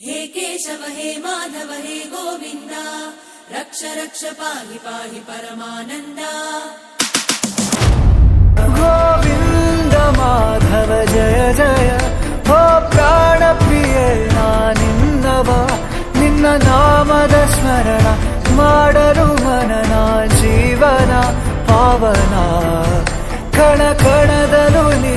हे केशव हे माधव हे गोविन्द रक्ष रक्ष पाहि पाहि परमानन्द गोविन्द माधव जय जय हो प्राण प्रिय निन्नव निन्न नामद स्मरण ಮಾಡಲು ಮನನ ಜೀವನ ಪಾವನ ಕಣ ಕಣದಲು ನೀ